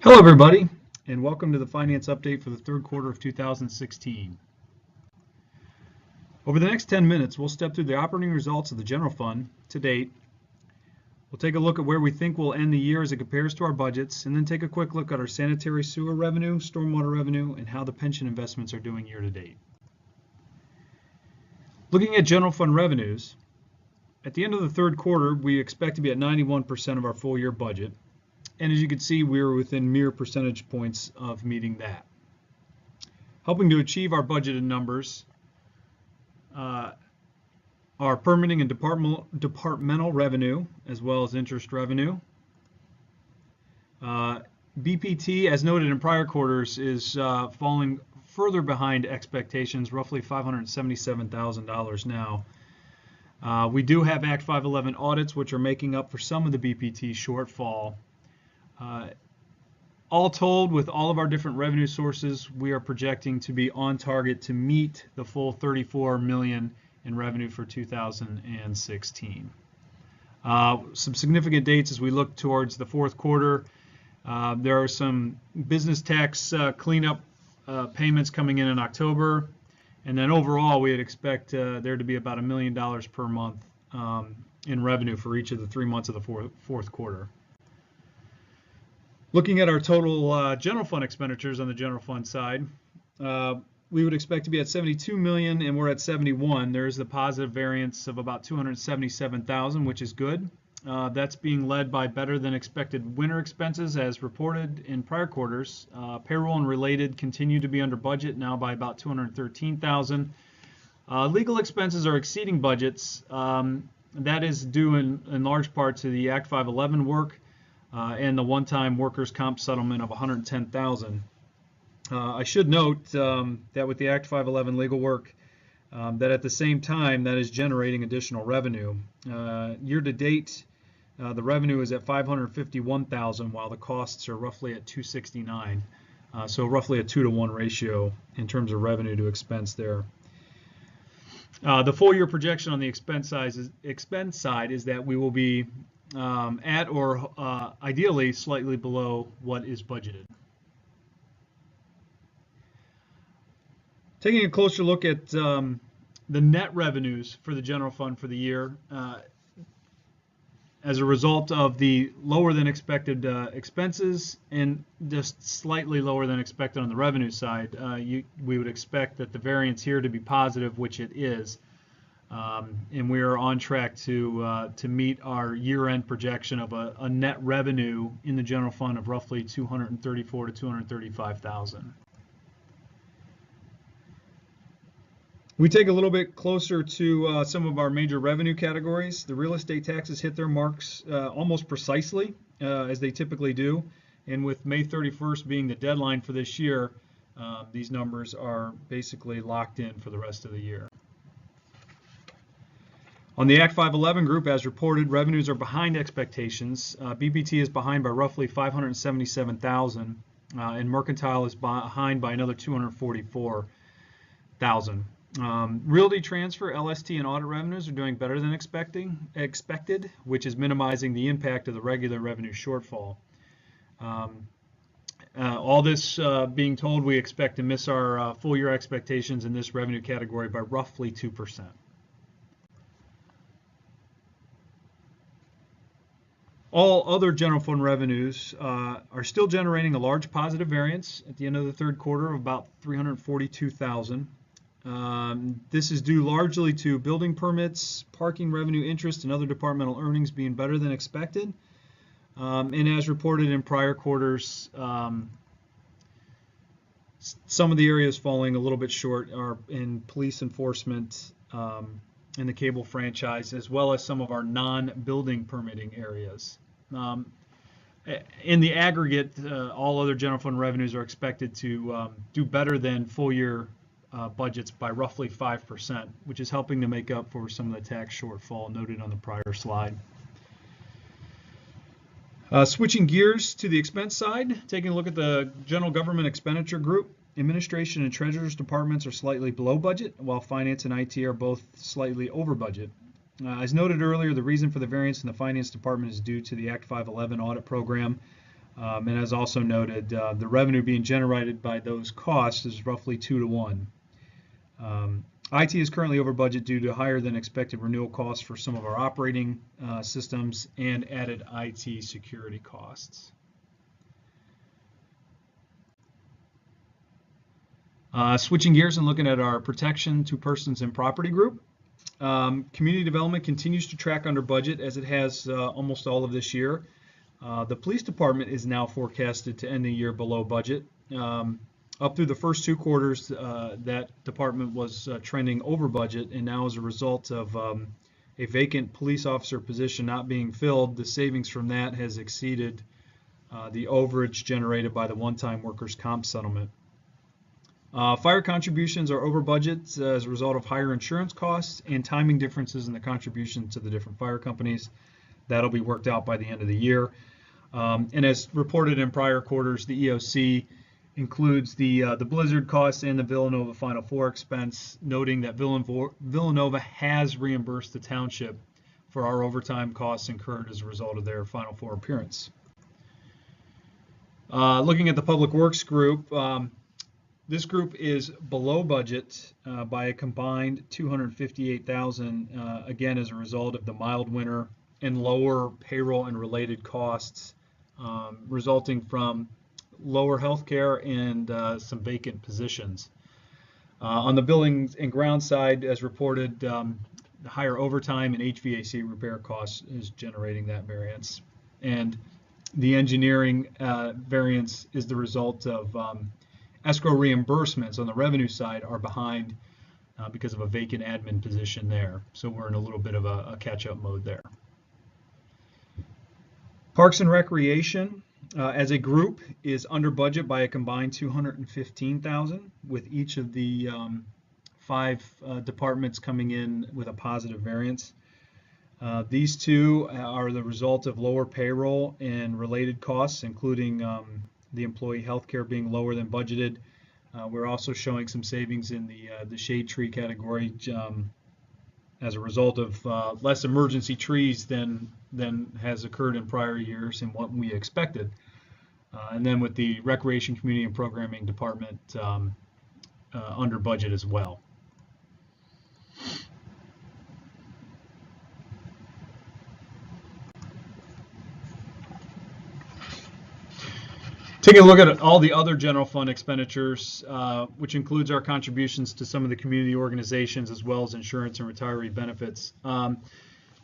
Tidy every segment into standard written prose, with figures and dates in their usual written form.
Hello everybody, and welcome to the Finance Update for the third quarter of 2016. Over the next 10 minutes, we'll step through the operating results of the general fund to date. We'll take a look at where we think we'll end the year as it compares to our budgets, and then take a quick look at our sanitary sewer revenue, stormwater revenue, and how the pension investments are doing year to date. Looking at general fund revenues, at the end of the third quarter, we expect to be at 91% of our full year budget. And as you can see, we were within mere percentage points of meeting that. Helping to achieve our budgeted numbers are permitting and departmental revenue, as well as interest revenue. BPT, as noted in prior quarters, is falling further behind expectations, roughly $577,000 now. We do have Act 511 audits, which are making up for some of the BPT shortfall. All told, with all of our different revenue sources, we are projecting to be on target to meet the full $34 million in revenue for 2016. Some significant dates as we look towards the fourth quarter. There are some business tax cleanup payments coming in October, and then overall we would expect there to be about $1 million per month in revenue for each of the 3 months of the fourth quarter. Looking at our total general fund expenditures on the general fund side, we would expect to be at $72 million, and we're at $71 million. There's the positive variance of about $277,000, which is good. That's being led by better than expected winter expenses, as reported in prior quarters. Payroll and related continue to be under budget, now by about $213,000. Legal expenses are exceeding budgets. That is due in large part to the Act 511 work. And the one-time workers' comp settlement of $110,000. I should note that with the Act 511 legal work, that at the same time that is generating additional revenue. Year to date, the revenue is at $551,000, while the costs are roughly at $269,000. So roughly a 2-to-1 ratio in terms of revenue to expense there. The full year projection on the expense side is that we will be at or ideally slightly below what is budgeted. Taking a closer look at the net revenues for the general fund for the year, as a result of the lower than expected expenses and just slightly lower than expected on the revenue side, we would expect that the variance here to be positive, which it is. And we are on track to meet our year-end projection of a net revenue in the general fund of roughly $234,000 to $235,000. We take a little bit closer to some of our major revenue categories. The real estate taxes hit their marks almost precisely, as they typically do. And with May 31st being the deadline for this year, these numbers are basically locked in for the rest of the year. On the Act 511 group, as reported, revenues are behind expectations. BPT is behind by roughly $577,000, and Mercantile is behind by another $244,000. Realty transfer, LST, and audit revenues are doing better than expected, which is minimizing the impact of the regular revenue shortfall. All this being told, we expect to miss our full year expectations in this revenue category by roughly 2%. All other general fund revenues are still generating a large positive variance at the end of the third quarter of about $342,000. This is due largely to building permits, parking revenue, interest, and other departmental earnings being better than expected. And as reported in prior quarters, some of the areas falling a little bit short are in police enforcement, in the cable franchise, as well as some of our non-building permitting areas. In the aggregate, all other general fund revenues are expected to do better than full year budgets by roughly 5%, which is helping to make up for some of the tax shortfall noted on the prior slide. Switching gears to the expense side, taking a look at the general government expenditure group. Administration and Treasurer's departments are slightly below budget, while Finance and IT are both slightly over budget. As noted earlier, the reason for the variance in the Finance department is due to the Act 511 audit program. And as also noted, the revenue being generated by those costs is roughly 2 to 1. IT is currently over budget due to higher than expected renewal costs for some of our operating systems and added IT security costs. Switching gears and looking at our protection to persons and property group. Community development continues to track under budget as it has almost all of this year. The police department is now forecasted to end the year below budget. Up through the first 2 quarters, that department was trending over budget, and now as a result of a vacant police officer position not being filled, the savings from that has exceeded the overage generated by the one-time workers' comp settlement. Fire contributions are over budget as a result of higher insurance costs and timing differences in the contribution to the different fire companies. That'll be worked out by the end of the year. And as reported in prior quarters, the EOC includes the blizzard costs and the Villanova Final Four expense, noting that Villanova has reimbursed the township for our overtime costs incurred as a result of their Final Four appearance. Looking at the Public Works group, this group is below budget by a combined $258,000, again as a result of the mild winter and lower payroll and related costs resulting from lower healthcare and some vacant positions. On the buildings and ground side, as reported, the higher overtime and HVAC repair costs is generating that variance. And the engineering variance is the result of escrow reimbursements on the revenue side are behind because of a vacant admin position there. So we're in a little bit of a catch-up mode there. Parks and Recreation as a group is under budget by a combined $215,000, with each of the 5 departments coming in with a positive variance. These 2 are the result of lower payroll and related costs, including the employee health care being lower than budgeted. We're also showing some savings in the shade tree category as a result of less emergency trees than has occurred in prior years and what we expected. And then with the Recreation, Community, and Programming Department under budget as well. Taking a look at all the other general fund expenditures, which includes our contributions to some of the community organizations as well as insurance and retiree benefits.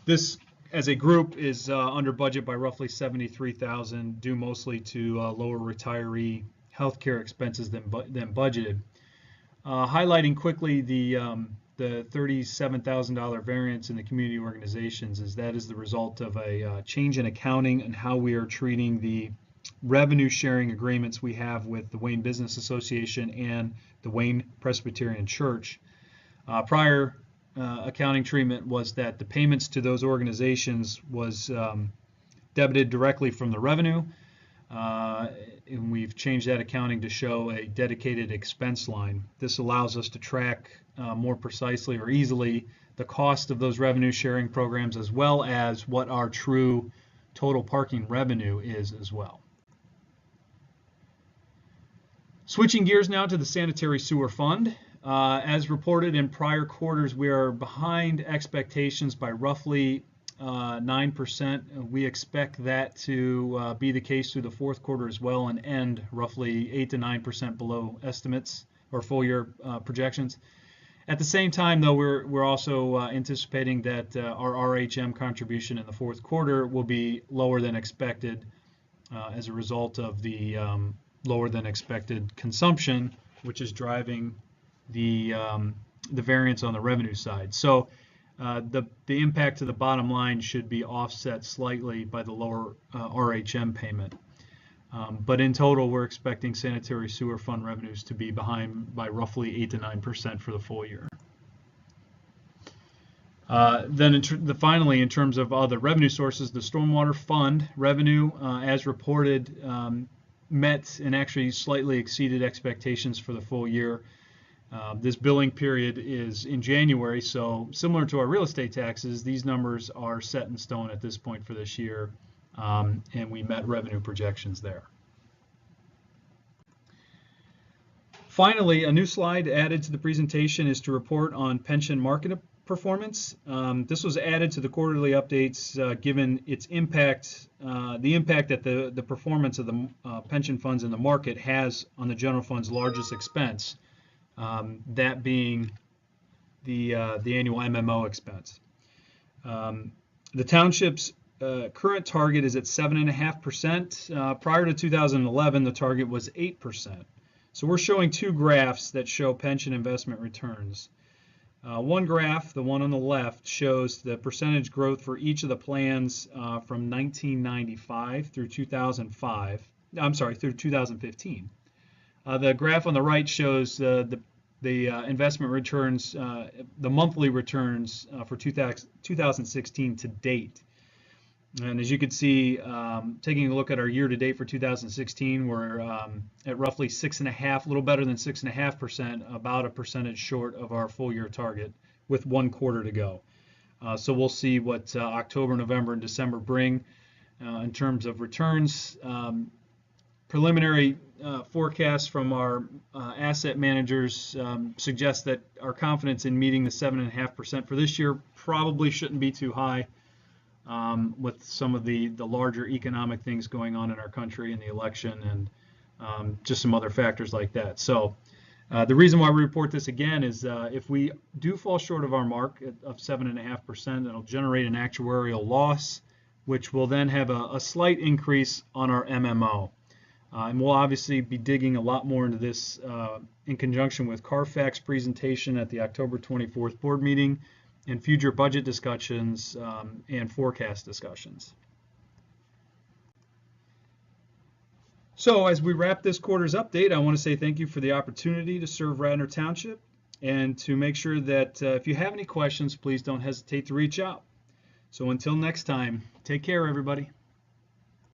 This, as a group, is under budget by roughly $73,000, due mostly to lower retiree healthcare expenses than budgeted. Highlighting quickly the $37,000 variance in the community organizations, is that is the result of a change in accounting and how we are treating the revenue sharing agreements we have with the Wayne Business Association and the Wayne Presbyterian Church. Prior accounting treatment was that the payments to those organizations was debited directly from the revenue, and we've changed that accounting to show a dedicated expense line. This allows us to track more precisely or easily the cost of those revenue sharing programs, as well as what our true total parking revenue is as well. Switching gears now to the Sanitary Sewer Fund. As reported in prior quarters, we are behind expectations by roughly 9%. We expect that to be the case through the 4th quarter as well, and end roughly 8 to 9% below estimates or full year projections. At the same time, though, we're also anticipating that our RHM contribution in the 4th quarter will be lower than expected as a result of the lower than expected consumption, which is driving the variance on the revenue side. So the impact to the bottom line should be offset slightly by the lower RHM payment. But in total, we're expecting Sanitary Sewer Fund revenues to be behind by roughly 8 to 9% for the full year. Then finally, in terms of other revenue sources, the Stormwater Fund revenue, as reported, met and actually slightly exceeded expectations for the full year. This billing period is in January, so similar to our real estate taxes, these numbers are set in stone at this point for this year. and we met revenue projections there. Finally, a new slide added to the presentation is to report on pension market performance. This was added to the quarterly updates given its impact, the impact that the performance of the pension funds in the market has on the general fund's largest expense, that being the annual MMO expense. The Township's current target is at 7.5%. Prior to 2011, the target was 8%. So we're showing two graphs that show pension investment returns. One graph, the one on the left, shows the percentage growth for each of the plans from 1995 through 2005. I'm sorry, through 2015. The graph on the right shows the investment returns, the monthly returns for 2016 to date. And as you can see, taking a look at our year-to-date for 2016, we're at roughly 6.5%, a little better than 6.5%, about a percentage short of our full-year target, with 1 quarter to go. So we'll see what October, November, and December bring in terms of returns. Preliminary forecasts from our asset managers suggest that our confidence in meeting the 7.5% for this year probably shouldn't be too high. With some of the larger economic things going on in our country and the election and just some other factors like that. So the reason why we report this again is if we do fall short of our mark of 7.5%, it'll generate an actuarial loss, which will then have a slight increase on our MMO. And we'll obviously be digging a lot more into this in conjunction with Carfax presentation at the October 24th board meeting, and future budget discussions and forecast discussions. So as we wrap this quarter's update, I want to say thank you for the opportunity to serve Radnor Township, and to make sure that if you have any questions, please don't hesitate to reach out. So until next time, take care, everybody.